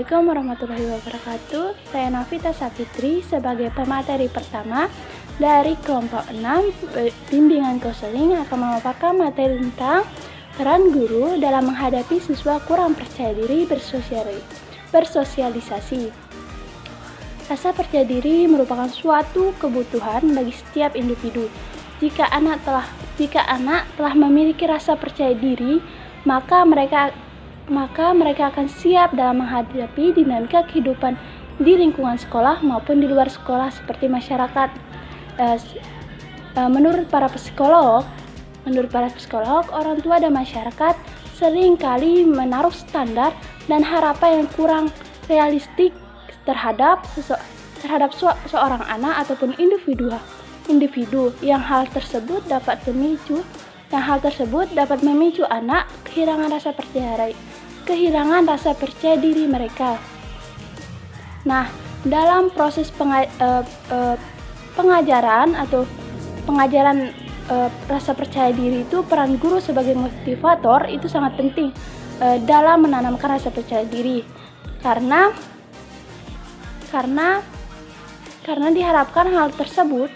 Assalamualaikum warahmatullahi wabarakatuh. Saya Nafita Safitri sebagai pemateri pertama dari kelompok 6 bimbingan konseling akan memaparkan materi tentang peran guru dalam menghadapi siswa kurang percaya diri bersosialisasi. Rasa percaya diri merupakan suatu kebutuhan bagi setiap individu. Jika anak telah memiliki rasa percaya diri, maka mereka akan siap dalam menghadapi dinamika kehidupan di lingkungan sekolah maupun di luar sekolah seperti masyarakat. Menurut para psikolog, orang tua dan masyarakat sering kali menaruh standar dan harapan yang kurang realistik terhadap seorang anak ataupun individu yang hal tersebut dapat memicu anak kehilangan rasa percaya diri mereka. Nah, dalam proses pengajaran rasa percaya diri itu, peran guru sebagai motivator itu sangat penting dalam menanamkan rasa percaya diri, karena diharapkan hal tersebut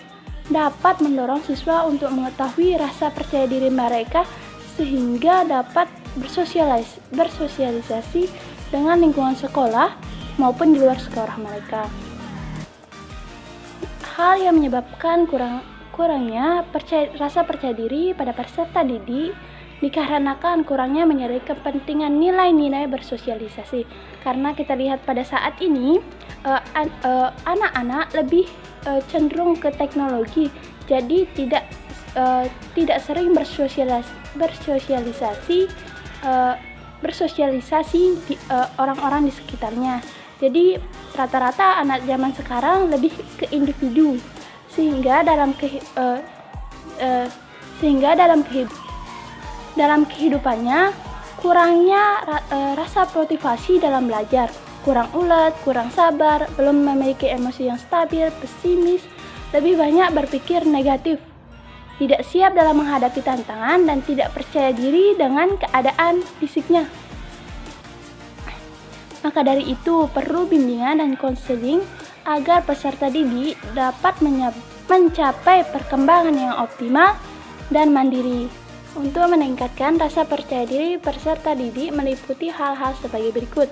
dapat mendorong siswa untuk mengetahui rasa percaya diri mereka sehingga dapat bersosialisasi dengan lingkungan sekolah maupun di luar sekolah mereka. Hal yang menyebabkan kurangnya rasa percaya diri pada peserta didik dikarenakan kurangnya menyadari kepentingan nilai-nilai bersosialisasi. Karena kita lihat pada saat ini anak-anak lebih cenderung ke teknologi, jadi tidak sering bersosialisasi di orang-orang di sekitarnya. Jadi rata-rata anak zaman sekarang lebih ke individu, sehingga dalam kehidupannya kurangnya rasa motivasi dalam belajar, kurang ulet, kurang sabar, belum memiliki emosi yang stabil, pesimis, lebih banyak berpikir negatif, tidak siap dalam menghadapi tantangan, dan tidak percaya diri dengan keadaan fisiknya. Maka dari itu, perlu bimbingan dan konseling agar peserta didik dapat mencapai perkembangan yang optimal dan mandiri. Untuk meningkatkan rasa percaya diri peserta didik meliputi hal-hal sebagai berikut.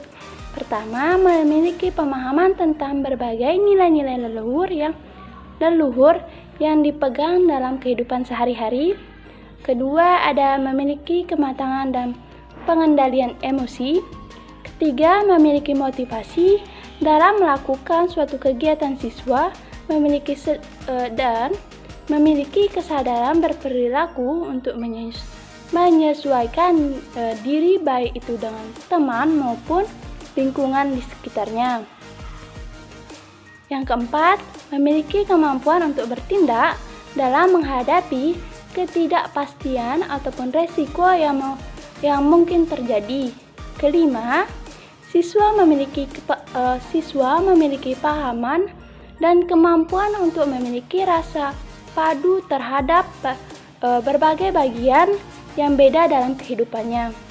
Pertama, memiliki pemahaman tentang berbagai nilai-nilai leluhur yang dipegang dalam kehidupan sehari-hari. Kedua, ada memiliki kematangan dan pengendalian emosi. Ketiga, memiliki motivasi dalam melakukan suatu kegiatan siswa, memiliki kesadaran berperilaku untuk menyesuaikan diri baik itu dengan teman maupun lingkungan di sekitarnya. Yang keempat, memiliki kemampuan untuk bertindak dalam menghadapi ketidakpastian ataupun resiko yang mungkin terjadi. Kelima, siswa memiliki pahaman dan kemampuan untuk memiliki rasa padu terhadap berbagai bagian yang beda dalam kehidupannya.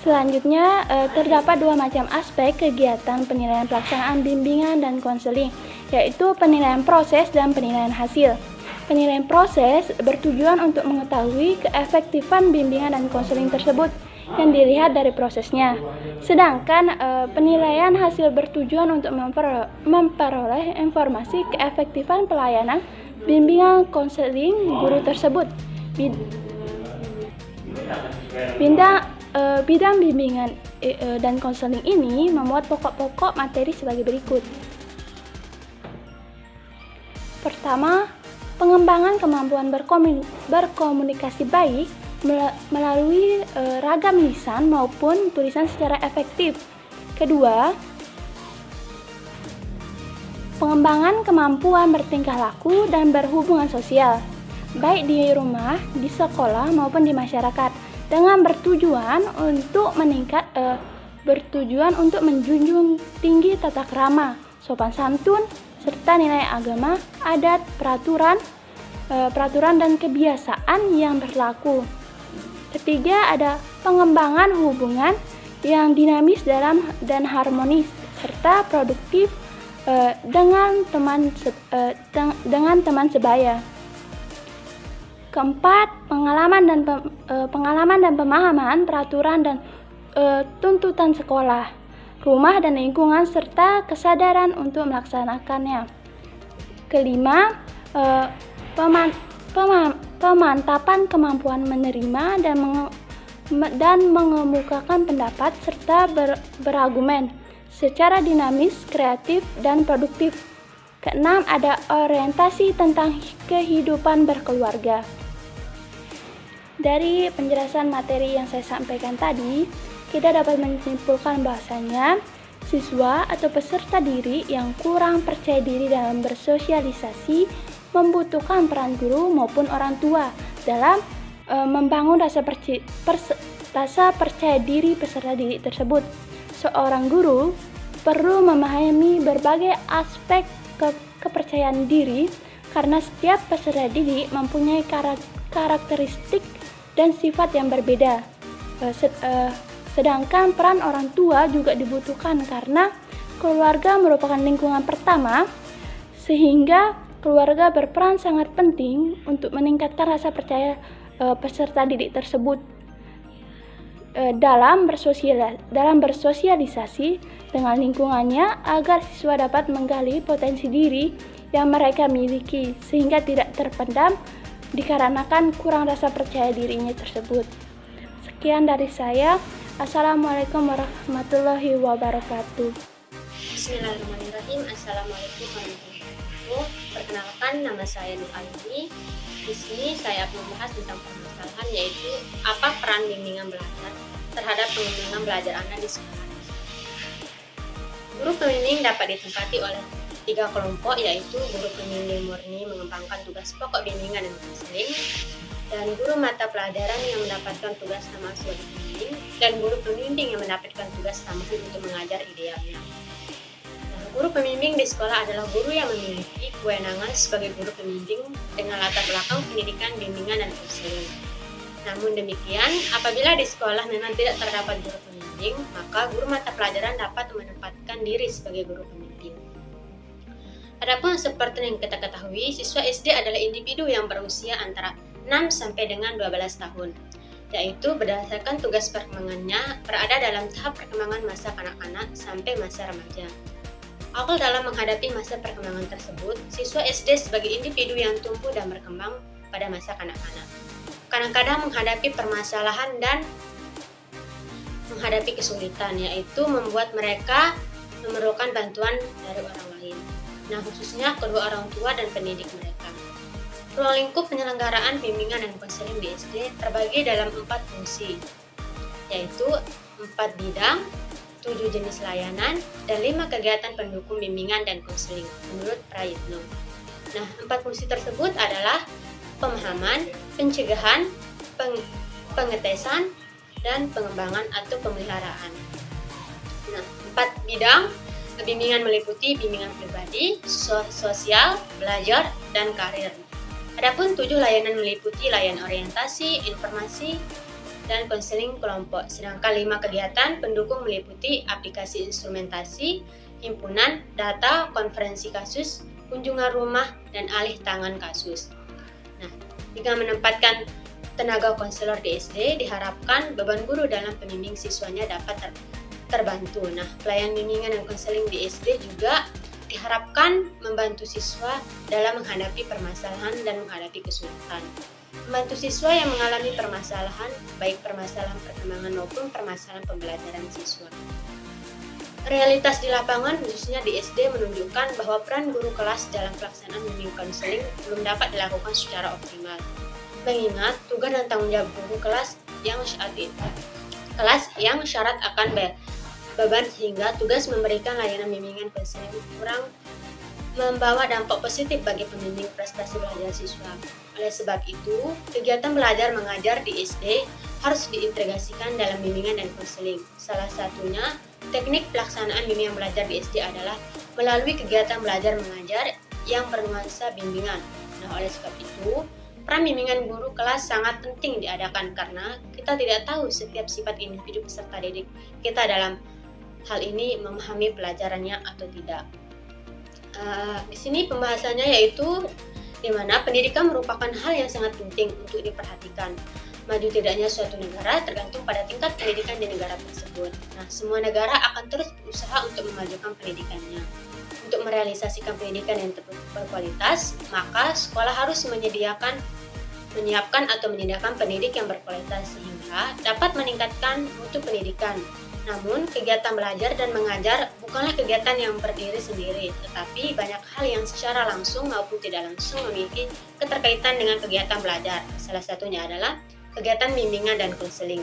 Selanjutnya, terdapat dua macam aspek kegiatan penilaian pelaksanaan bimbingan dan konseling, yaitu penilaian proses dan penilaian hasil. Penilaian proses bertujuan untuk mengetahui keefektifan bimbingan dan konseling tersebut yang dilihat dari prosesnya. Sedangkan penilaian hasil bertujuan untuk memperoleh informasi keefektifan pelayanan bimbingan konseling guru tersebut. Bidang bimbingan dan konseling ini memuat pokok-pokok materi sebagai berikut. Pertama, pengembangan kemampuan berkomunikasi baik melalui ragam lisan maupun tulisan secara efektif. Kedua, pengembangan kemampuan bertingkah laku dan berhubungan sosial, baik di rumah, di sekolah maupun di masyarakat, dengan bertujuan untuk menjunjung tinggi tata krama, sopan santun, serta nilai agama, adat, peraturan dan kebiasaan yang berlaku. Ketiga, ada pengembangan hubungan yang dinamis dan harmonis serta produktif dengan teman sebaya. Keempat, pengalaman dan pemahaman peraturan dan tuntutan sekolah, rumah dan lingkungan serta kesadaran untuk melaksanakannya. Kelima, pemantapan kemampuan menerima dan mengemukakan pendapat serta berargumen secara dinamis, kreatif, dan produktif. Keenam, ada orientasi tentang kehidupan berkeluarga. Dari penjelasan materi yang saya sampaikan tadi, kita dapat menyimpulkan bahwasanya siswa atau peserta didik yang kurang percaya diri dalam bersosialisasi membutuhkan peran guru maupun orang tua dalam membangun rasa percaya diri peserta didik tersebut. Seorang guru perlu memahami berbagai aspek kepercayaan diri karena setiap peserta didik mempunyai karakteristik dan sifat yang berbeda. Sedangkan peran orang tua juga dibutuhkan karena keluarga merupakan lingkungan pertama, sehingga keluarga berperan sangat penting untuk meningkatkan rasa percaya peserta didik tersebut dalam bersosialisasi dengan lingkungannya agar siswa dapat menggali potensi diri yang mereka miliki sehingga tidak terpendam dikarenakan kurang rasa percaya dirinya tersebut. Sekian dari saya. Assalamualaikum warahmatullahi wabarakatuh. Bismillahirrahmanirrahim. Assalamualaikum warahmatullahi wabarakatuh. Perkenalkan, nama saya Nur Aini. Di sini saya akan membahas tentang permasalahan, yaitu apa peran bimbingan belajar terhadap pengembangan belajar anak di sekolah. Guru pembimbing dapat ditempati oleh 3 kelompok, yaitu guru pembimbing murni mengembangkan tugas pokok bimbingan dan konseling, dan guru mata pelajaran yang mendapatkan tugas tambahan sebagai pembimbing, dan guru pembimbing yang mendapatkan tugas tambahan untuk mengajar idealnya. Guru pembimbing di sekolah adalah guru yang memiliki kewenangan sebagai guru pembimbing dengan latar belakang pendidikan, bimbingan, dan konseling. Namun demikian, apabila di sekolah memang tidak terdapat guru pembimbing, maka guru mata pelajaran dapat menempatkan diri sebagai guru pembimbing. Adapun seperti yang kita ketahui, siswa SD adalah individu yang berusia antara 6 sampai dengan 12 tahun, yaitu berdasarkan tugas perkembangannya berada dalam tahap perkembangan masa kanak-kanak sampai masa remaja. Awal dalam menghadapi masa perkembangan tersebut, siswa SD sebagai individu yang tumbuh dan berkembang pada masa kanak-kanak kadang-kadang menghadapi permasalahan dan menghadapi kesulitan, yaitu membuat mereka memerlukan bantuan dari orang lain. Nah, khususnya kedua orang tua dan pendidik mereka. Ruang lingkup penyelenggaraan bimbingan dan konseling di SD terbagi dalam 4 fungsi, yaitu 4 bidang, 7 jenis layanan, dan 5 kegiatan pendukung bimbingan dan konseling menurut Prayitno. Nah, 4 fungsi tersebut adalah pemahaman, pencegahan, pengetesan, dan pengembangan atau pemeliharaan. Nah, 4 bidang bimbingan meliputi bimbingan pribadi, sosial, belajar, dan karir. Adapun 7 layanan meliputi layanan orientasi, informasi, dan konseling kelompok. Sedangkan 5 kegiatan pendukung meliputi aplikasi instrumentasi, himpunan, data, konferensi kasus, kunjungan rumah, dan alih tangan kasus. Nah, dengan menempatkan tenaga konselor di SD, diharapkan beban guru dalam pembimbing siswanya dapat terbantu. Nah, pelayanan bimbingan dan konseling di SD juga diharapkan membantu siswa dalam menghadapi permasalahan dan menghadapi kesulitan. Membantu siswa yang mengalami permasalahan, baik permasalahan perkembangan maupun permasalahan pembelajaran siswa. Realitas di lapangan, khususnya di SD, menunjukkan bahwa peran guru kelas dalam pelaksanaan bimbing konseling belum dapat dilakukan secara optimal. Mengingat tugas dan tanggung jawab guru kelas yang syarat akan beban, sehingga tugas memberikan layanan bimbingan konseling kurang membawa dampak positif bagi pembimbing prestasi belajar siswa. Oleh sebab itu, kegiatan belajar mengajar di SD harus diintegrasikan dalam bimbingan dan konseling. Salah satunya, teknik pelaksanaan bimbingan belajar di SD adalah melalui kegiatan belajar mengajar yang bernuansa bimbingan. Nah, oleh sebab itu, peran bimbingan guru kelas sangat penting diadakan karena kita tidak tahu setiap sifat individu peserta didik kita dalam hal ini memahami pelajarannya atau tidak. Di sini pembahasannya yaitu di mana pendidikan merupakan hal yang sangat penting untuk diperhatikan. Maju tidaknya suatu negara tergantung pada tingkat pendidikan di negara tersebut. Nah, semua negara akan terus berusaha untuk memajukan pendidikannya. Untuk merealisasikan pendidikan yang berkualitas, maka sekolah harus menyiapkan atau menyediakan pendidik yang berkualitas sehingga dapat meningkatkan mutu pendidikan. Namun, kegiatan belajar dan mengajar bukanlah kegiatan yang berdiri sendiri, tetapi banyak hal yang secara langsung maupun tidak langsung memiliki keterkaitan dengan kegiatan belajar. Salah satunya adalah kegiatan bimbingan dan konseling.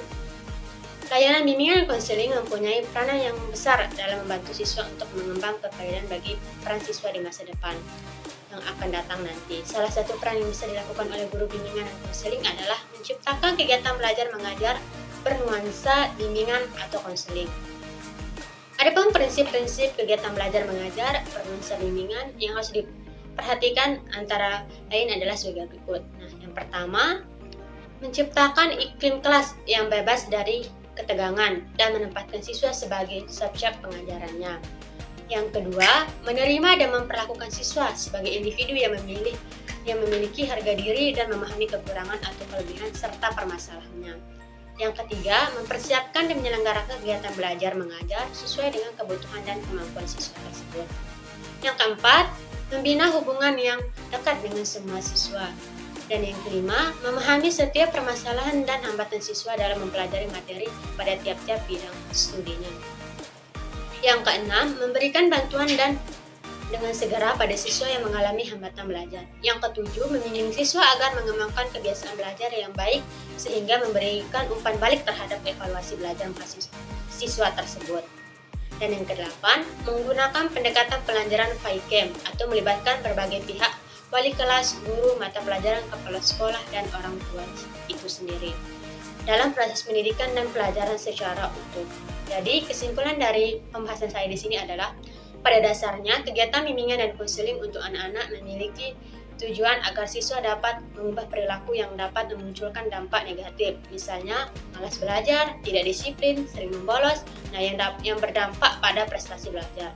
Layanan bimbingan dan konseling mempunyai peranan yang besar dalam membantu siswa untuk mengembang kepribadian bagi peran siswa di masa depan yang akan datang nanti. Salah satu peran yang bisa dilakukan oleh guru bimbingan dan konseling adalah menciptakan kegiatan belajar mengajar bernuansa bimbingan atau konseling. Adapun prinsip-prinsip kegiatan belajar mengajar bernuansa bimbingan yang harus diperhatikan antara lain adalah sebagai berikut. Nah, yang pertama, menciptakan iklim kelas yang bebas dari ketegangan dan menempatkan siswa sebagai subjek pengajarannya. Yang kedua, menerima dan memperlakukan siswa sebagai individu yang memiliki harga diri dan memahami kekurangan atau kelebihan serta permasalahannya. Yang ketiga, mempersiapkan dan menyelenggarakan kegiatan belajar mengajar sesuai dengan kebutuhan dan kemampuan siswa tersebut. Yang keempat, membina hubungan yang dekat dengan semua siswa. Dan yang kelima, memahami setiap permasalahan dan hambatan siswa dalam mempelajari materi pada tiap-tiap bidang studinya. Yang keenam, memberikan bantuan dan dengan segera pada siswa yang mengalami hambatan belajar. Yang ketujuh, membimbing siswa agar mengembangkan kebiasaan belajar yang baik sehingga memberikan umpan balik terhadap evaluasi belajar siswa tersebut. Dan yang kedelapan, menggunakan pendekatan pelajaran FICAM atau melibatkan berbagai pihak, wali kelas, guru, mata pelajaran, kepala sekolah, dan orang tua itu sendiri dalam proses pendidikan dan pelajaran secara utuh. Jadi, kesimpulan dari pembahasan saya di sini adalah pada dasarnya kegiatan bimbingan dan konseling untuk anak-anak memiliki tujuan agar siswa dapat mengubah perilaku yang dapat memunculkan dampak negatif, misalnya malas belajar, tidak disiplin, sering membolos, yang berdampak pada prestasi belajar.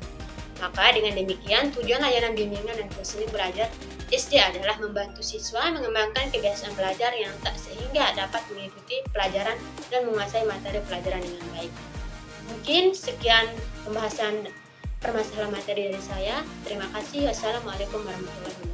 Maka dengan demikian, tujuan layanan bimbingan dan konseling belajar SD adalah membantu siswa mengembangkan kebiasaan belajar yang tak sehingga dapat mengikuti pelajaran dan menguasai materi pelajaran dengan baik. Mungkin sekian pembahasan permasalahan materi dari saya. Terima kasih. Wassalamualaikum warahmatullahi wabarakatuh.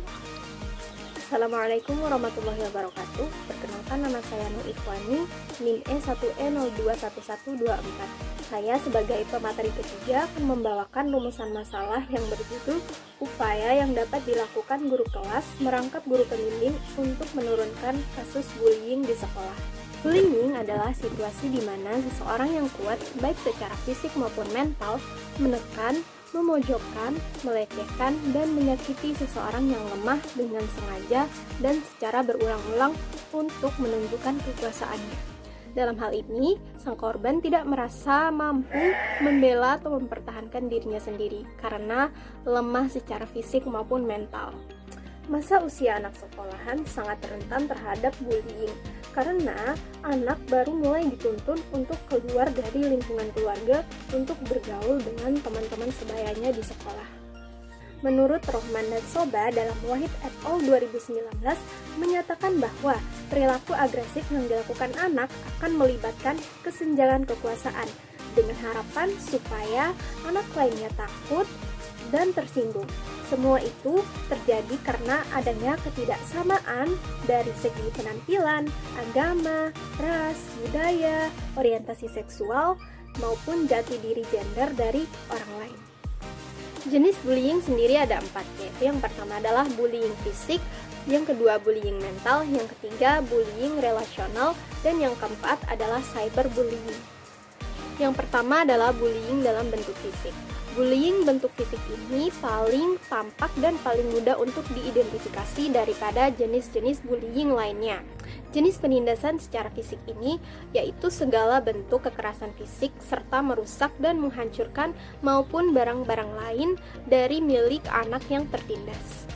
Assalamualaikum warahmatullahi wabarakatuh. Perkenalkan, nama saya Nur Ikhwani, NIM E1E021124. Saya sebagai pemateri ketiga akan membawakan rumusan masalah yang berjudul upaya yang dapat dilakukan guru kelas merangkap guru pembimbing untuk menurunkan kasus bullying di sekolah. Bullying adalah situasi di mana seseorang yang kuat, baik secara fisik maupun mental, menekan, memojokkan, melecehkan, dan menyakiti seseorang yang lemah dengan sengaja dan secara berulang-ulang untuk menunjukkan kekuasaannya. Dalam hal ini, sang korban tidak merasa mampu membela atau mempertahankan dirinya sendiri karena lemah secara fisik maupun mental. Masa usia anak sekolahan sangat rentan terhadap bullying karena anak baru mulai dituntun untuk keluar dari lingkungan keluarga untuk bergaul dengan teman-teman sebayanya di sekolah. Menurut Rohman dan Soba dalam Wahid et al. 2019 menyatakan bahwa perilaku agresif yang dilakukan anak akan melibatkan kesenjangan kekuasaan dengan harapan supaya anak lainnya takut dan tersinggung. Semua itu terjadi karena adanya ketidaksamaan dari segi penampilan, agama, ras, budaya, orientasi seksual, maupun jati diri gender dari orang lain. Jenis bullying sendiri ada 4, yaitu yang pertama adalah bullying fisik, yang kedua bullying mental, yang ketiga bullying relasional, dan yang keempat adalah cyberbullying. Yang pertama adalah bullying dalam bentuk fisik. Bullying bentuk fisik ini paling tampak dan paling mudah untuk diidentifikasi daripada jenis-jenis bullying lainnya. Jenis penindasan secara fisik ini yaitu segala bentuk kekerasan fisik serta merusak dan menghancurkan maupun barang-barang lain dari milik anak yang tertindas.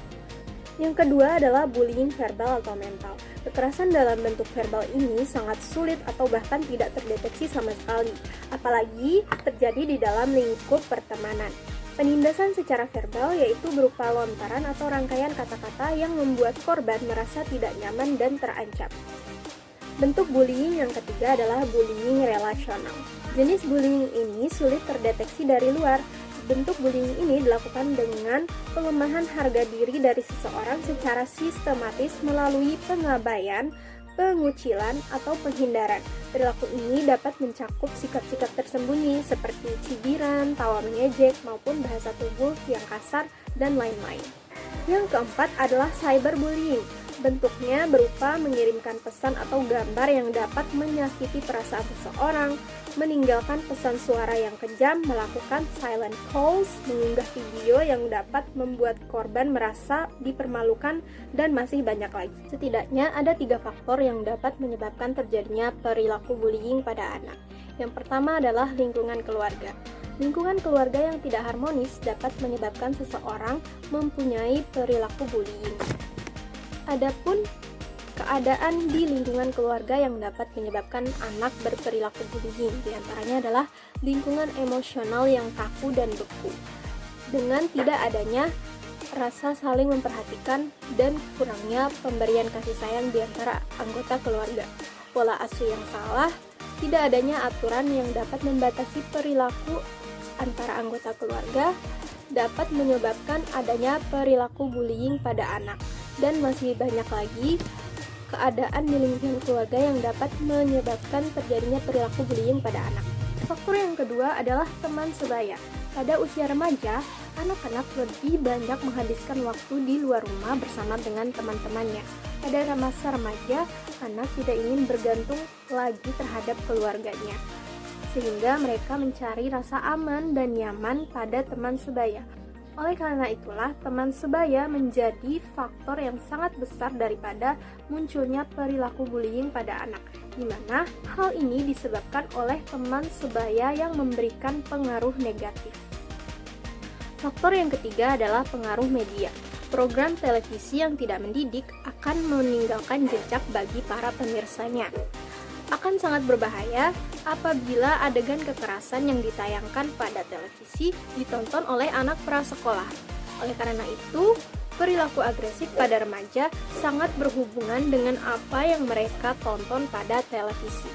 Yang kedua adalah bullying verbal atau mental. Kekerasan dalam bentuk verbal ini sangat sulit atau bahkan tidak terdeteksi sama sekali, apalagi terjadi di dalam lingkup pertemanan. Penindasan secara verbal yaitu berupa lontaran atau rangkaian kata-kata yang membuat korban merasa tidak nyaman dan terancam. Bentuk bullying yang ketiga adalah bullying relasional. Jenis bullying ini sulit terdeteksi dari luar. Bentuk bullying ini dilakukan dengan pelemahan harga diri dari seseorang secara sistematis melalui pengabaian, pengucilan, atau penghindaran. Perilaku ini dapat mencakup sikap-sikap tersembunyi seperti cibiran, tawa mengejek, maupun bahasa tubuh yang kasar, dan lain-lain. Yang keempat adalah cyberbullying. Bentuknya berupa mengirimkan pesan atau gambar yang dapat menyakiti perasaan seseorang, meninggalkan pesan suara yang kejam, melakukan silent calls, mengunggah video yang dapat membuat korban merasa dipermalukan, dan masih banyak lagi. Setidaknya ada 3 faktor yang dapat menyebabkan terjadinya perilaku bullying pada anak. Yang pertama adalah lingkungan keluarga. Lingkungan keluarga yang tidak harmonis dapat menyebabkan seseorang mempunyai perilaku bullying. Adapun keadaan di lingkungan keluarga yang dapat menyebabkan anak berperilaku bullying, diantaranya adalah lingkungan emosional yang kaku dan beku, dengan tidak adanya rasa saling memperhatikan dan kurangnya pemberian kasih sayang di antara anggota keluarga, pola asuh yang salah, tidak adanya aturan yang dapat membatasi perilaku antara anggota keluarga, dapat menyebabkan adanya perilaku bullying pada anak. Dan masih banyak lagi keadaan di lingkungan keluarga yang dapat menyebabkan terjadinya perilaku bullying pada anak. Faktor yang kedua adalah teman sebaya. Pada usia remaja, anak-anak lebih banyak menghabiskan waktu di luar rumah bersama dengan teman-temannya. Pada masa remaja, anak tidak ingin bergantung lagi terhadap keluarganya, sehingga mereka mencari rasa aman dan nyaman pada teman sebaya. Oleh karena itulah, teman sebaya menjadi faktor yang sangat besar daripada munculnya perilaku bullying pada anak, di mana hal ini disebabkan oleh teman sebaya yang memberikan pengaruh negatif. Faktor yang ketiga adalah pengaruh media. Program televisi yang tidak mendidik akan meninggalkan jejak bagi para pemirsanya. Akan sangat berbahaya apabila adegan kekerasan yang ditayangkan pada televisi ditonton oleh anak prasekolah. Oleh karena itu, perilaku agresif pada remaja sangat berhubungan dengan apa yang mereka tonton pada televisi.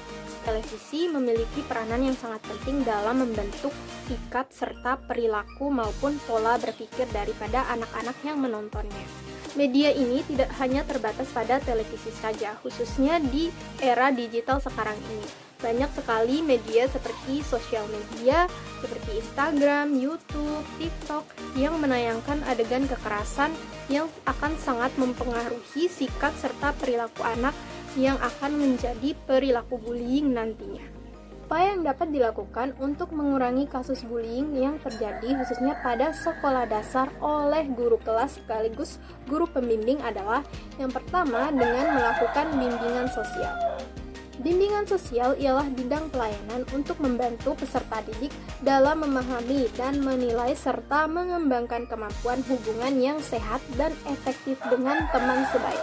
Televisi memiliki peranan yang sangat penting dalam membentuk sikap serta perilaku maupun pola berpikir daripada anak-anak yang menontonnya. Media ini tidak hanya terbatas pada televisi saja, khususnya di era digital sekarang ini. Banyak sekali media seperti sosial media, seperti Instagram, YouTube, TikTok, yang menayangkan adegan kekerasan yang akan sangat mempengaruhi sikap serta perilaku anak yang akan menjadi perilaku bullying nantinya. Upaya yang dapat dilakukan untuk mengurangi kasus bullying yang terjadi khususnya pada sekolah dasar oleh guru kelas sekaligus guru pembimbing adalah yang pertama dengan melakukan bimbingan sosial. Bimbingan sosial ialah bidang pelayanan untuk membantu peserta didik dalam memahami dan menilai serta mengembangkan kemampuan hubungan yang sehat dan efektif dengan teman sebaya,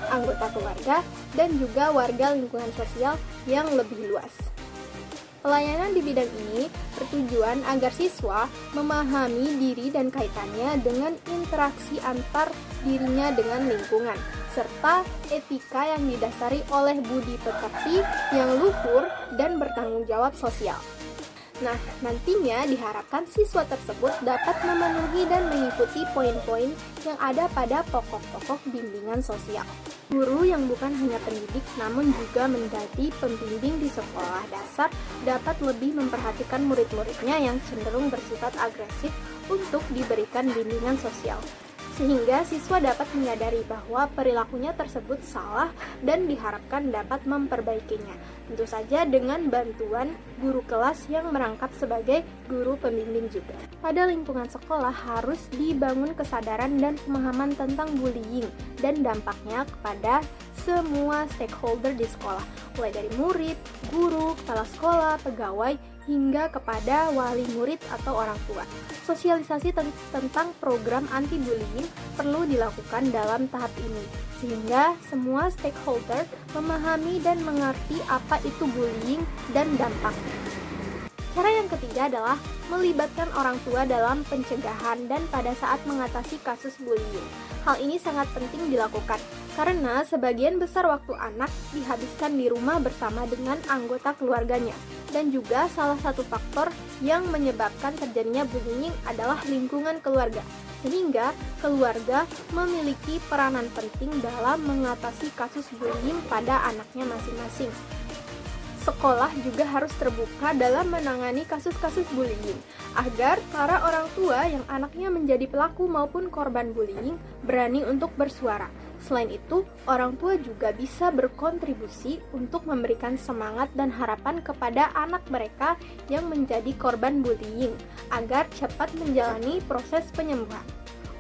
anggota keluarga, dan juga warga lingkungan sosial yang lebih luas. Pelayanan di bidang ini bertujuan agar siswa memahami diri dan kaitannya dengan interaksi antar dirinya dengan lingkungan, serta etika yang didasari oleh budi pekerti yang luhur dan bertanggung jawab sosial. Nah, nantinya diharapkan siswa tersebut dapat memenuhi dan mengikuti poin-poin yang ada pada pokok-pokok bimbingan sosial. Guru yang bukan hanya pendidik namun juga menjadi pembimbing di sekolah dasar dapat lebih memperhatikan murid-muridnya yang cenderung bersifat agresif untuk diberikan bimbingan sosial, sehingga siswa dapat menyadari bahwa perilakunya tersebut salah dan diharapkan dapat memperbaikinya. Tentu saja dengan bantuan guru kelas yang merangkap sebagai guru pembimbing juga. Pada lingkungan sekolah harus dibangun kesadaran dan pemahaman tentang bullying dan dampaknya kepada semua stakeholder di sekolah, mulai dari murid, guru, kepala sekolah, pegawai, hingga kepada wali murid atau orang tua. Sosialisasi tentang program anti-bullying perlu dilakukan dalam tahap ini, sehingga semua stakeholder memahami dan mengerti apa itu bullying dan dampaknya. Cara yang ketiga adalah melibatkan orang tua dalam pencegahan dan pada saat mengatasi kasus bullying. Hal ini sangat penting dilakukan karena sebagian besar waktu anak dihabiskan di rumah bersama dengan anggota keluarganya. Dan juga salah satu faktor yang menyebabkan terjadinya bullying adalah lingkungan keluarga. Sehingga keluarga memiliki peranan penting dalam mengatasi kasus bullying pada anaknya masing-masing. Sekolah juga harus terbuka dalam menangani kasus-kasus bullying, agar para orang tua yang anaknya menjadi pelaku maupun korban bullying berani untuk bersuara. Selain itu, orang tua juga bisa berkontribusi untuk memberikan semangat dan harapan kepada anak mereka yang menjadi korban bullying, agar cepat menjalani proses penyembuhan.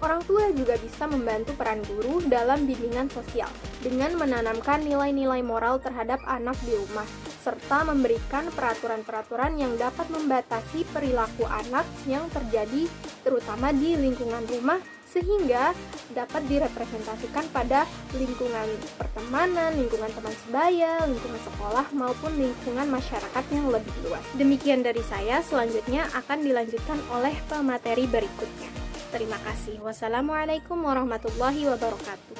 Orang tua juga bisa membantu peran guru dalam bimbingan sosial dengan menanamkan nilai-nilai moral terhadap anak di rumah, serta memberikan peraturan-peraturan yang dapat membatasi perilaku anak yang terjadi terutama di lingkungan rumah sehingga dapat direpresentasikan pada lingkungan pertemanan, lingkungan teman sebaya, lingkungan sekolah maupun lingkungan masyarakat yang lebih luas. Demikian dari saya, selanjutnya akan dilanjutkan oleh pemateri berikutnya. Terima kasih. Wassalamualaikum warahmatullahi wabarakatuh.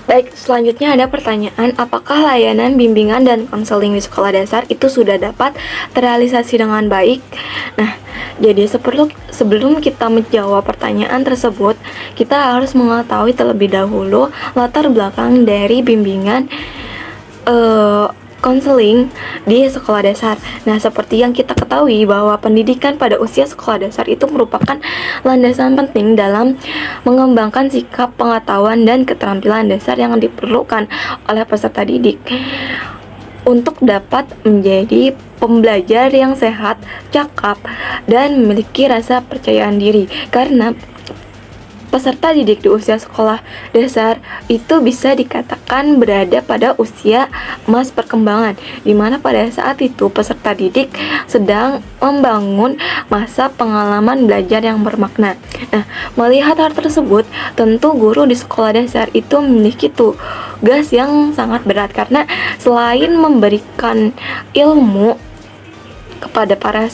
Baik, selanjutnya ada pertanyaan, apakah layanan bimbingan dan konseling di sekolah dasar itu sudah dapat terrealisasi dengan baik? Nah, jadi sebelum kita menjawab pertanyaan tersebut, kita harus mengetahui terlebih dahulu latar belakang dari bimbingan konseling di sekolah dasar. Nah, seperti yang kita ketahui bahwa pendidikan pada usia sekolah dasar itu merupakan landasan penting dalam mengembangkan sikap, pengetahuan, dan keterampilan dasar yang diperlukan oleh peserta didik untuk dapat menjadi pembelajar yang sehat, cakap, dan memiliki rasa percayaan diri. Karena peserta didik di usia sekolah dasar itu bisa dikatakan berada pada usia emas perkembangan, di mana pada saat itu peserta didik sedang membangun masa pengalaman belajar yang bermakna. Nah, melihat hal tersebut, tentu guru di sekolah dasar itu memiliki tugas yang sangat berat karena selain memberikan ilmu kepada para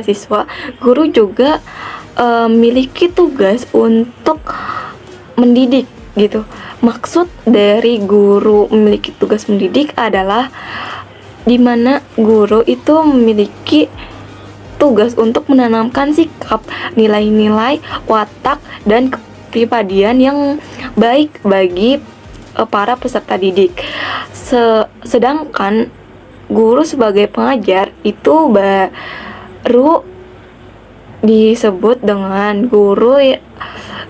siswa, guru juga memiliki tugas untuk mendidik gitu. Maksud dari guru memiliki tugas mendidik adalah dimana guru itu memiliki tugas untuk menanamkan sikap, nilai-nilai, watak, dan kepribadian yang baik bagi para peserta didik. Sedangkan guru sebagai pengajar itu baru disebut dengan guru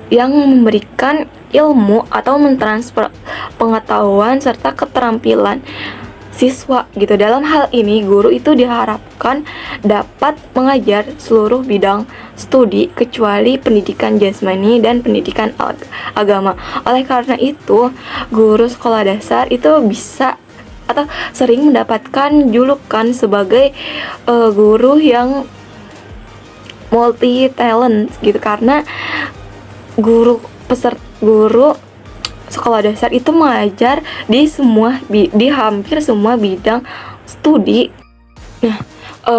yang memberikan ilmu atau mentransfer pengetahuan serta keterampilan siswa gitu. Dalam hal ini guru itu diharapkan dapat mengajar seluruh bidang studi kecuali pendidikan jasmani dan pendidikan agama. Oleh karena itu, guru sekolah dasar itu bisa atau sering mendapatkan julukan sebagai guru yang multi talent gitu, karena guru sekolah dasar itu mengajar di hampir semua bidang studi. Nah,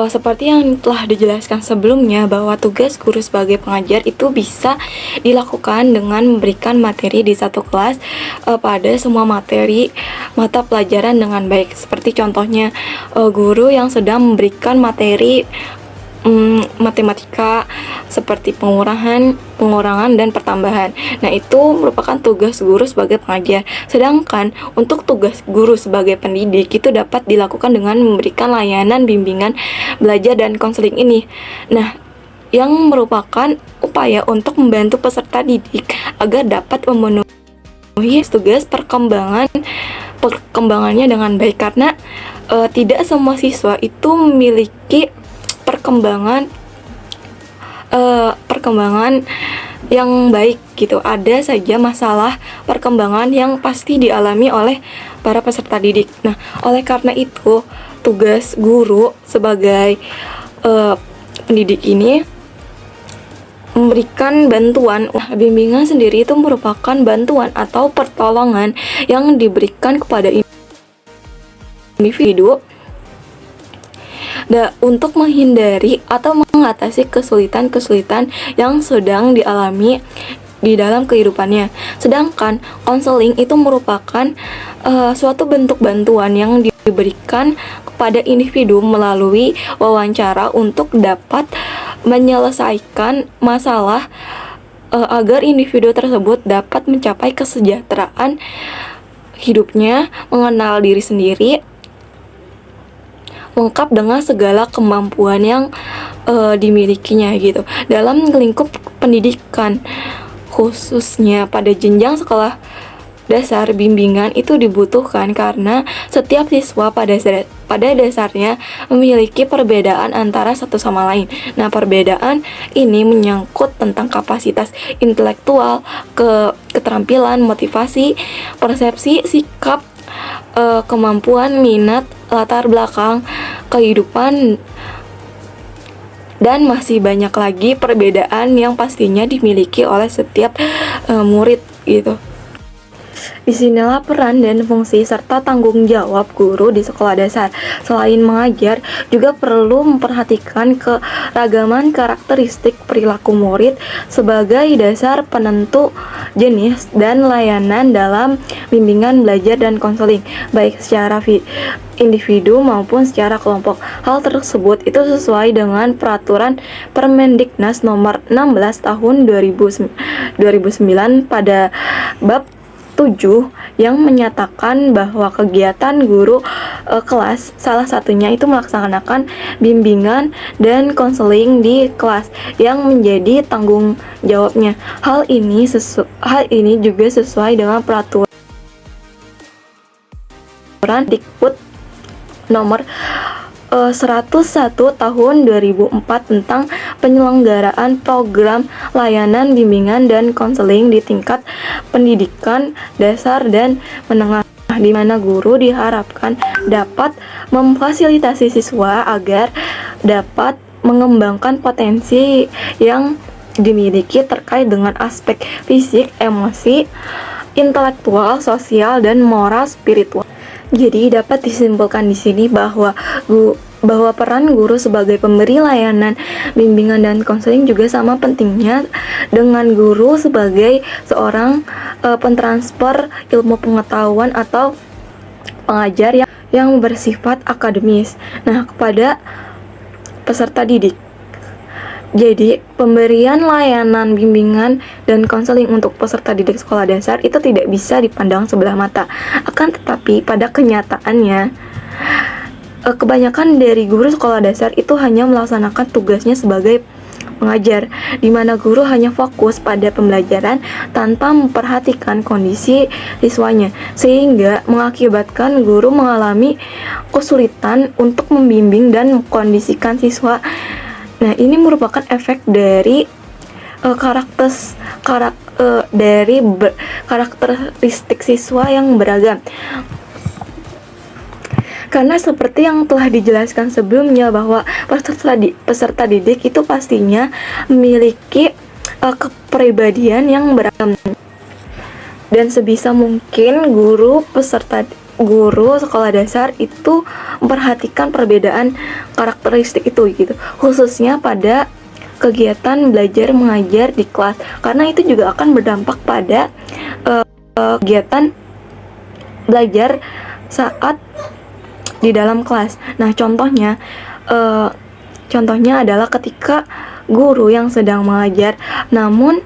seperti yang telah dijelaskan sebelumnya bahwa tugas guru sebagai pengajar itu bisa dilakukan dengan memberikan materi di satu kelas pada semua mata pelajaran dengan baik. Seperti contohnya guru yang sedang memberikan materi matematika seperti pengurangan dan pertambahan. Nah, itu merupakan tugas guru sebagai pengajar. Sedangkan untuk tugas guru sebagai pendidik itu dapat dilakukan dengan memberikan layanan bimbingan belajar dan konseling ini. Nah, yang merupakan upaya untuk membantu peserta didik agar dapat memenuhi tugas perkembangannya dengan baik, karena tidak semua siswa itu memiliki perkembangan yang baik gitu. Ada saja masalah perkembangan yang pasti dialami oleh para peserta didik. Nah, oleh karena itu tugas guru sebagai pendidik ini memberikan bantuan. Bimbingan sendiri itu merupakan bantuan atau pertolongan yang diberikan kepada individu untuk menghindari atau mengatasi kesulitan-kesulitan yang sedang dialami di dalam kehidupannya. Sedangkan konseling itu merupakan suatu bentuk bantuan yang diberikan kepada individu melalui wawancara untuk dapat menyelesaikan masalah agar individu tersebut dapat mencapai kesejahteraan hidupnya, mengenal diri sendiri, lengkap dengan segala kemampuan yang dimilikinya gitu. Dalam lingkup pendidikan, khususnya pada jenjang sekolah dasar, bimbingan itu dibutuhkan karena setiap siswa pada dasarnya memiliki perbedaan antara satu sama lain. Nah, perbedaan ini menyangkut tentang kapasitas intelektual, keterampilan, motivasi, persepsi, sikap, kemampuan, minat, latar belakang, kehidupan, dan masih banyak lagi perbedaan yang pastinya dimiliki oleh setiap murid gitu. Disinilah peran dan fungsi serta tanggung jawab guru di sekolah dasar. Selain mengajar, juga perlu memperhatikan keragaman karakteristik perilaku murid sebagai dasar penentu jenis dan layanan dalam bimbingan belajar dan konseling, baik secara individu maupun secara kelompok. Hal tersebut itu sesuai dengan peraturan Permendiknas nomor 16 tahun 2009 pada bab 7 yang menyatakan bahwa kegiatan guru kelas salah satunya itu melaksanakan bimbingan dan konseling di kelas yang menjadi tanggung jawabnya. Hal ini juga sesuai dengan peraturan Dikbud nomor 101 tahun 2004 tentang penyelenggaraan program layanan bimbingan dan konseling di tingkat pendidikan dasar dan menengah, di mana guru diharapkan dapat memfasilitasi siswa agar dapat mengembangkan potensi yang dimiliki terkait dengan aspek fisik, emosi, intelektual, sosial, dan moral spiritual. Jadi dapat disimpulkan di sini bahwa peran guru sebagai pemberi layanan bimbingan dan konseling juga sama pentingnya dengan guru sebagai seorang pentransfer ilmu pengetahuan atau pengajar yang bersifat akademis. Nah, kepada peserta didik. Jadi, pemberian layanan bimbingan dan konseling untuk peserta didik sekolah dasar itu tidak bisa dipandang sebelah mata. Akan tetapi, pada kenyataannya, kebanyakan dari guru sekolah dasar itu hanya melaksanakan tugasnya sebagai pengajar, di mana guru hanya fokus pada pembelajaran tanpa memperhatikan kondisi siswanya, sehingga mengakibatkan guru mengalami kesulitan untuk membimbing dan mengkondisikan siswa. Nah, ini merupakan efek dari karakteristik siswa yang beragam. Karena seperti yang telah dijelaskan sebelumnya bahwa peserta didik itu pastinya memiliki kepribadian yang beragam. Dan sebisa mungkin guru sekolah dasar itu memperhatikan perbedaan karakteristik itu gitu, khususnya pada kegiatan belajar mengajar di kelas, karena itu juga akan berdampak pada kegiatan belajar saat di dalam kelas. Nah, contohnya adalah ketika guru yang sedang mengajar namun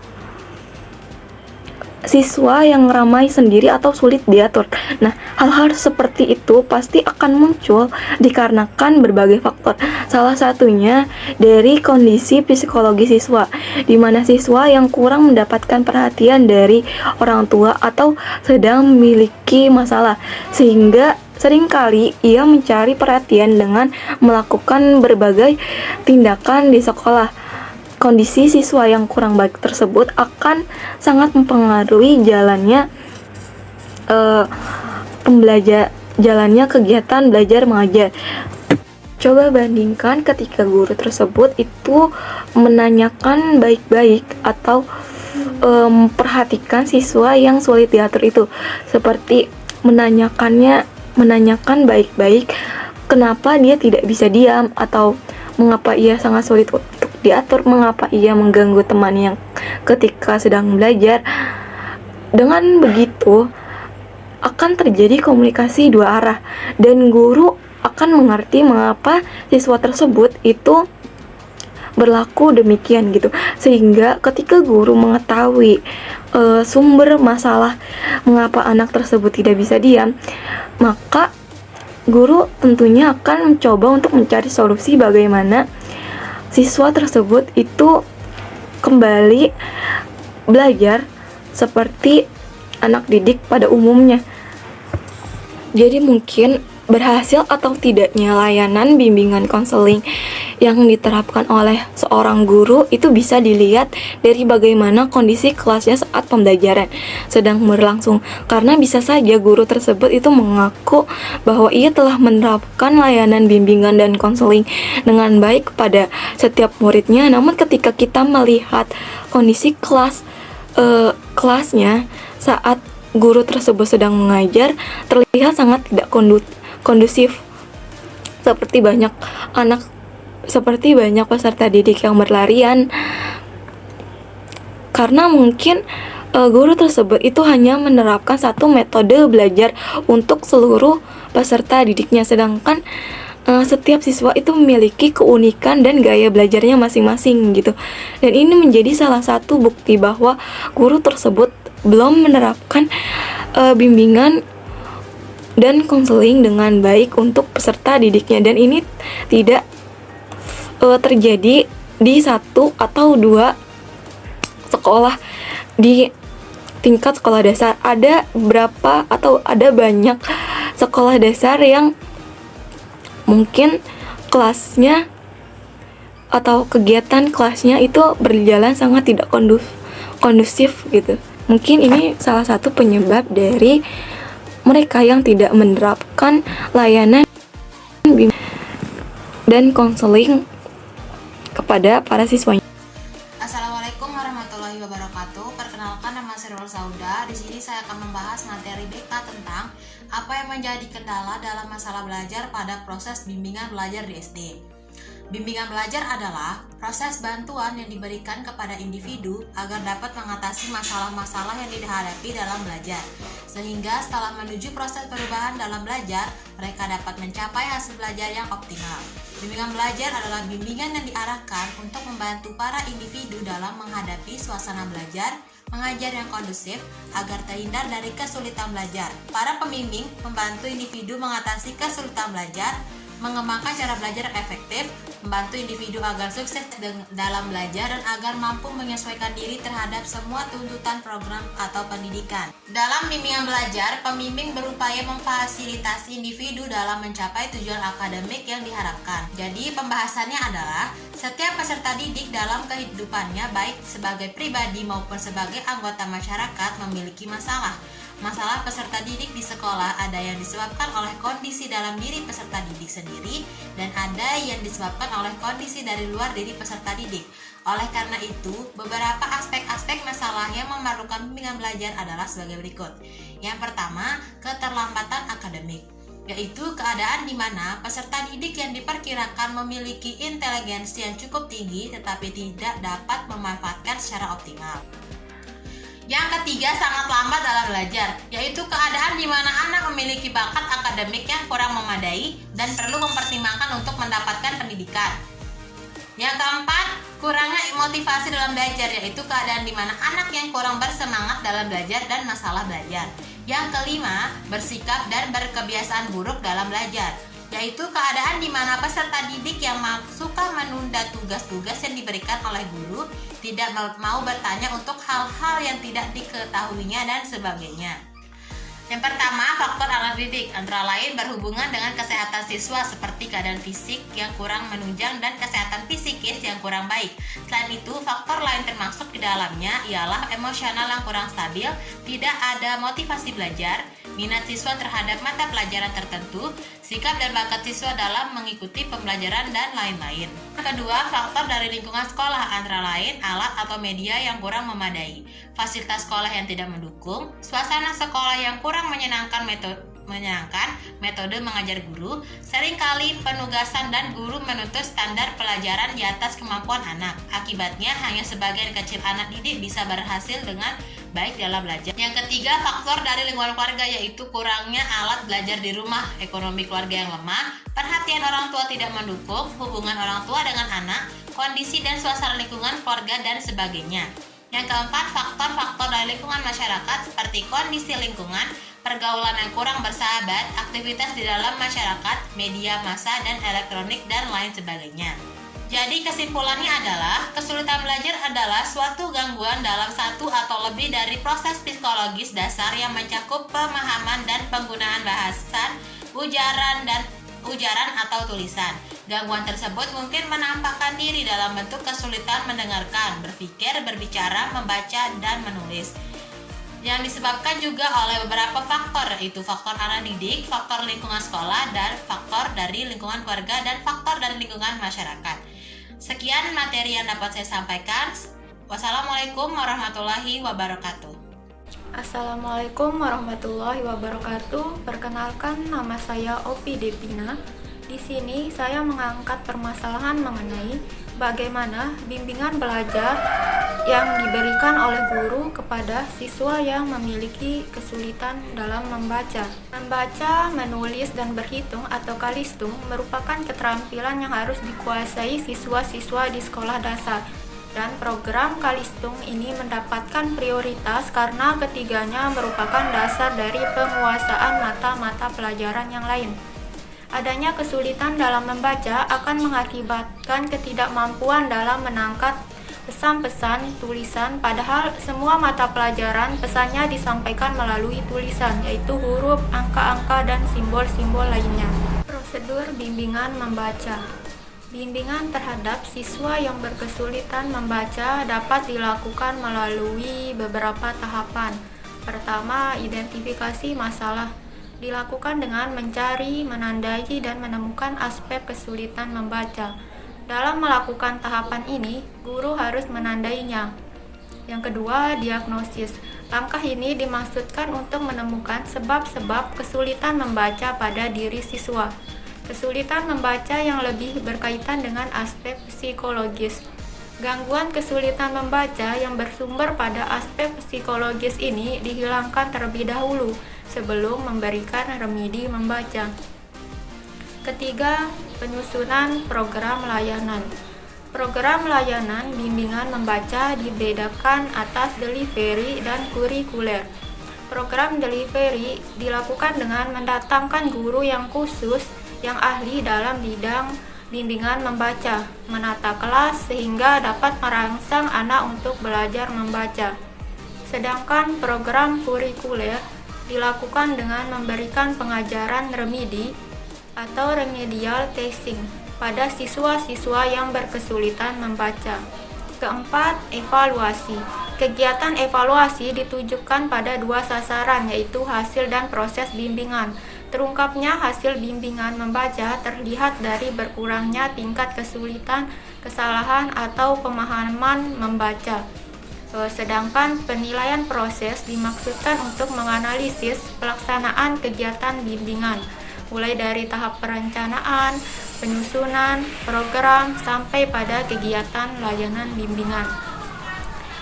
siswa yang ramai sendiri atau sulit diatur. Nah, hal-hal seperti itu pasti akan muncul dikarenakan berbagai faktor. Salah satunya dari kondisi psikologi siswa, di mana siswa yang kurang mendapatkan perhatian dari orang tua atau sedang memiliki masalah, sehingga seringkali ia mencari perhatian dengan melakukan berbagai tindakan di sekolah. Kondisi siswa yang kurang baik tersebut akan sangat mempengaruhi jalannya jalannya kegiatan belajar mengajar. Coba bandingkan ketika guru tersebut itu menanyakan baik-baik atau memperhatikan siswa yang sulit diatur itu, seperti menanyakan baik-baik kenapa dia tidak bisa diam, atau mengapa ia sangat sulit untuk diatur, mengapa ia mengganggu teman yang ketika sedang belajar. Dengan begitu akan terjadi komunikasi dua arah dan guru akan mengerti mengapa siswa tersebut itu berlaku demikian gitu. Sehingga ketika guru mengetahui sumber masalah mengapa anak tersebut tidak bisa diam, maka guru tentunya akan mencoba untuk mencari solusi bagaimana siswa tersebut itu kembali belajar seperti anak didik pada umumnya. Jadi mungkin berhasil atau tidaknya layanan bimbingan konseling yang diterapkan oleh seorang guru itu bisa dilihat dari bagaimana kondisi kelasnya saat pembelajaran sedang berlangsung. Karena bisa saja guru tersebut itu mengaku bahwa ia telah menerapkan layanan bimbingan dan konseling dengan baik kepada setiap muridnya, namun ketika kita melihat kondisi kelasnya saat guru tersebut sedang mengajar terlihat sangat tidak kondusif, seperti banyak peserta didik yang berlarian, karena mungkin guru tersebut itu hanya menerapkan satu metode belajar untuk seluruh peserta didiknya, sedangkan setiap siswa itu memiliki keunikan dan gaya belajarnya masing-masing gitu. Dan ini menjadi salah satu bukti bahwa guru tersebut belum menerapkan bimbingan dan konseling dengan baik untuk peserta didiknya, dan ini tidak terjadi di satu atau dua sekolah di tingkat sekolah dasar. Ada banyak sekolah dasar yang mungkin kelasnya atau kegiatan kelasnya itu berjalan sangat tidak kondusif gitu. Mungkin ini salah satu penyebab dari mereka yang tidak menerapkan layanan dan konseling kepada para siswanya. Assalamualaikum warahmatullahi wabarakatuh. Perkenalkan, nama saya Rul Sauda. Di sini saya akan membahas materi BK tentang apa yang menjadi kendala dalam masalah belajar pada proses bimbingan belajar di SD. Bimbingan belajar adalah proses bantuan yang diberikan kepada individu agar dapat mengatasi masalah-masalah yang dihadapi dalam belajar, sehingga setelah menuju proses perubahan dalam belajar, mereka dapat mencapai hasil belajar yang optimal. Bimbingan belajar adalah bimbingan yang diarahkan untuk membantu para individu dalam menghadapi suasana belajar, mengajar yang kondusif agar terhindar dari kesulitan belajar. Para pembimbing membantu individu mengatasi kesulitan belajar, mengembangkan cara belajar yang efektif, membantu individu agar sukses dalam belajar dan agar mampu menyesuaikan diri terhadap semua tuntutan program atau pendidikan. Dalam bimbingan belajar, pembimbing berupaya memfasilitasi individu dalam mencapai tujuan akademik yang diharapkan. Jadi pembahasannya adalah setiap peserta didik dalam kehidupannya baik sebagai pribadi maupun sebagai anggota masyarakat memiliki masalah. Masalah peserta didik di sekolah ada yang disebabkan oleh kondisi dalam diri peserta didik sendiri dan ada yang disebabkan oleh kondisi dari luar diri peserta didik. Oleh karena itu, beberapa aspek-aspek masalah yang memerlukan bimbingan belajar adalah sebagai berikut. Yang pertama, keterlambatan akademik, yaitu keadaan di mana peserta didik yang diperkirakan memiliki inteligensi yang cukup tinggi tetapi tidak dapat memanfaatkan secara optimal. Yang ketiga, sangat lambat dalam belajar, yaitu keadaan di mana anak memiliki bakat akademik yang kurang memadai dan perlu mempertimbangkan untuk mendapatkan pendidikan. Yang keempat, kurangnya motivasi dalam belajar, yaitu keadaan di mana anak yang kurang bersemangat dalam belajar dan masalah belajar. Yang kelima, bersikap dan berkebiasaan buruk dalam belajar, yaitu keadaan di mana peserta didik yang suka menunda tugas-tugas yang diberikan oleh guru, tidak mau bertanya untuk hal-hal yang tidak diketahuinya dan sebagainya. Yang pertama, faktor alat didik, antara lain berhubungan dengan kesehatan siswa seperti keadaan fisik yang kurang menunjang dan kesehatan psikis yang kurang baik. Selain itu, faktor lain termasuk di dalamnya ialah emosional yang kurang stabil, tidak ada motivasi belajar, minat siswa terhadap mata pelajaran tertentu, sikap dan bakat siswa dalam mengikuti pembelajaran, dan lain-lain. Kedua, faktor dari lingkungan sekolah, antara lain alat atau media yang kurang memadai, fasilitas sekolah yang tidak mendukung, suasana sekolah yang kurang menyenangkan, metode mengajar guru, seringkali penugasan dan guru menuntut standar pelajaran di atas kemampuan anak. Akibatnya, hanya sebagian kecil anak didik bisa berhasil dengan baik dalam belajar. Yang ketiga, faktor dari lingkungan keluarga, yaitu kurangnya alat belajar di rumah, ekonomi keluarga yang lemah, perhatian orang tua tidak mendukung, hubungan orang tua dengan anak, kondisi dan suasana lingkungan keluarga, dan sebagainya. Yang keempat, faktor-faktor dari lingkungan masyarakat seperti kondisi lingkungan, pergaulan yang kurang bersahabat, aktivitas di dalam masyarakat, media massa dan elektronik, dan lain sebagainya. Jadi kesimpulannya adalah, kesulitan belajar adalah suatu gangguan dalam satu atau lebih dari proses psikologis dasar yang mencakup pemahaman dan penggunaan bahasan, ujaran atau tulisan. Gangguan tersebut mungkin menampakkan diri dalam bentuk kesulitan mendengarkan, berpikir, berbicara, membaca, dan menulis, yang disebabkan juga oleh beberapa faktor, yaitu faktor anak didik, faktor lingkungan sekolah, dan faktor dari lingkungan keluarga, dan faktor dari lingkungan masyarakat. Sekian materi yang dapat saya sampaikan. Wassalamualaikum warahmatullahi wabarakatuh. Assalamualaikum warahmatullahi wabarakatuh. Perkenalkan, nama saya Opi Devina. Di sini saya mengangkat permasalahan mengenai bagaimana bimbingan belajar yang diberikan oleh guru kepada siswa yang memiliki kesulitan dalam membaca. Membaca, menulis, dan berhitung atau kalistung merupakan keterampilan yang harus dikuasai siswa-siswa di sekolah dasar. Dan program kalistung ini mendapatkan prioritas karena ketiganya merupakan dasar dari penguasaan mata-mata pelajaran yang lain. Adanya kesulitan dalam membaca akan mengakibatkan ketidakmampuan dalam menangkap pesan-pesan tulisan, padahal semua mata pelajaran pesannya disampaikan melalui tulisan, yaitu huruf, angka-angka, dan simbol-simbol lainnya. Prosedur bimbingan membaca. Bimbingan terhadap siswa yang berkesulitan membaca dapat dilakukan melalui beberapa tahapan. Pertama, identifikasi masalah. Dilakukan dengan mencari, menandai, dan menemukan aspek kesulitan membaca. Dalam melakukan tahapan ini, guru harus menandainya. Yang kedua, diagnosis. Langkah ini dimaksudkan untuk menemukan sebab-sebab kesulitan membaca pada diri siswa. Kesulitan membaca yang lebih berkaitan dengan aspek psikologis. Gangguan kesulitan membaca yang bersumber pada aspek psikologis ini dihilangkan terlebih dahulu sebelum memberikan remedi membaca. Ketiga, penyusunan program layanan. Program layanan bimbingan membaca dibedakan atas delivery dan kurikuler. Program delivery dilakukan dengan mendatangkan guru yang khusus yang ahli dalam bidang bimbingan membaca, menata kelas sehingga dapat merangsang anak untuk belajar membaca. Sedangkan program kurikuler dilakukan dengan memberikan pengajaran remedi atau remedial testing pada siswa-siswa yang berkesulitan membaca. Keempat, evaluasi. Kegiatan evaluasi ditujukan pada dua sasaran, yaitu hasil dan proses bimbingan. Terungkapnya hasil bimbingan membaca terlihat dari berkurangnya tingkat kesulitan, kesalahan, atau pemahaman membaca. Sedangkan penilaian proses dimaksudkan untuk menganalisis pelaksanaan kegiatan bimbingan, mulai dari tahap perencanaan, penyusunan, program, sampai pada kegiatan layanan bimbingan.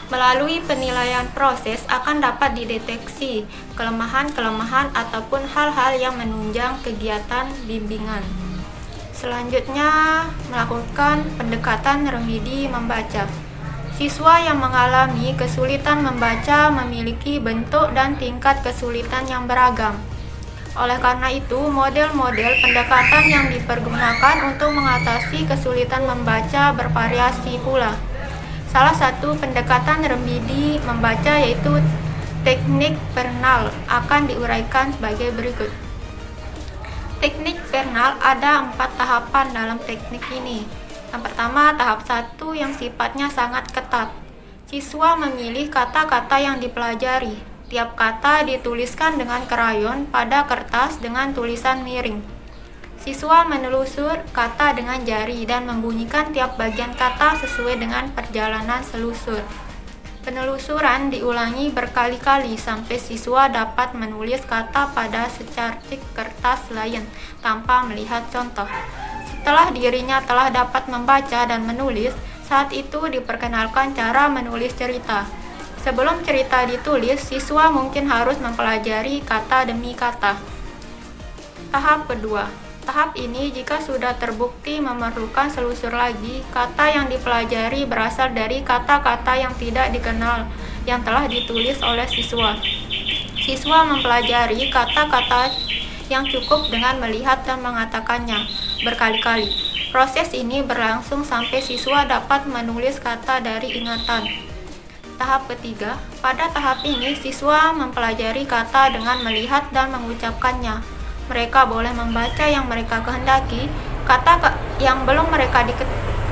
Melalui penilaian proses akan dapat dideteksi kelemahan-kelemahan ataupun hal-hal yang menunjang kegiatan bimbingan. Selanjutnya, melakukan pendekatan remedi membaca. Siswa yang mengalami kesulitan membaca memiliki bentuk dan tingkat kesulitan yang beragam. Oleh karena itu, model-model pendekatan yang dipergunakan untuk mengatasi kesulitan membaca bervariasi pula. Salah satu pendekatan remedi membaca yaitu teknik Pernal akan diuraikan sebagai berikut. Teknik Pernal ada 4 tahapan dalam teknik ini. Yang pertama, tahap 1 yang sifatnya sangat ketat. Siswa memilih kata-kata yang dipelajari. Tiap kata dituliskan dengan krayon pada kertas dengan tulisan miring. Siswa menelusur kata dengan jari dan membunyikan tiap bagian kata sesuai dengan perjalanan selusur. Penelusuran diulangi berkali-kali sampai siswa dapat menulis kata pada secarcik kertas lain tanpa melihat contoh. Setelah dirinya telah dapat membaca dan menulis, saat itu diperkenalkan cara menulis cerita. Sebelum cerita ditulis, siswa mungkin harus mempelajari kata demi kata. Tahap kedua. Tahap ini jika sudah terbukti memerlukan selusur lagi, kata yang dipelajari berasal dari kata-kata yang tidak dikenal yang telah ditulis oleh siswa. Siswa mempelajari kata-kata yang cukup dengan melihat dan mengatakannya berkali-kali. Proses ini berlangsung sampai siswa dapat menulis kata dari ingatan. Tahap ketiga, pada tahap ini siswa mempelajari kata dengan melihat dan mengucapkannya. Mereka boleh membaca yang mereka kehendaki, kata yang belum mereka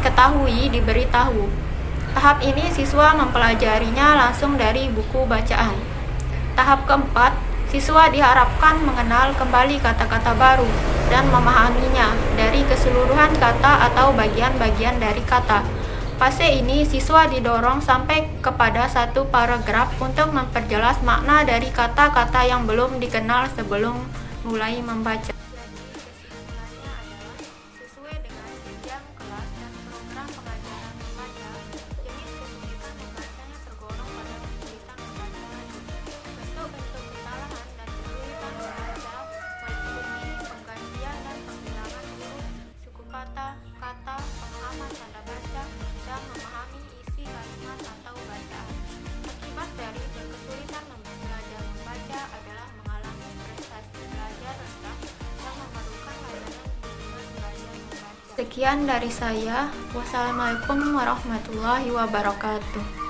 ketahui diberitahu. Tahap ini siswa mempelajarinya langsung dari buku bacaan. Tahap keempat, siswa diharapkan mengenal kembali kata-kata baru dan memahaminya dari keseluruhan kata atau bagian-bagian dari kata. Fase ini siswa didorong sampai kepada satu paragraf untuk memperjelas makna dari kata-kata yang belum dikenal sebelum mulai membaca. Jadi kesimpulannya adalah sesuai dengan jenjang kelas dan program pengajaran membaca, jenis kesulitan membacanya tergolong pada kesulitan membaca lagi. Bentuk-bentuk kesalahan dan kesulitan membaca meliputi penggantian dan penghilangan huruf, suku kata, pemahaman tanda baca, dan memahami isi kalimat atau bacaan. Akibat dari kesulitan belajar membaca adalah mengalami prestasi belajar rendah yang memerlukan layanan bimbingan belajar membaca. Sekian dari saya. Wassalamualaikum warahmatullahi wabarakatuh.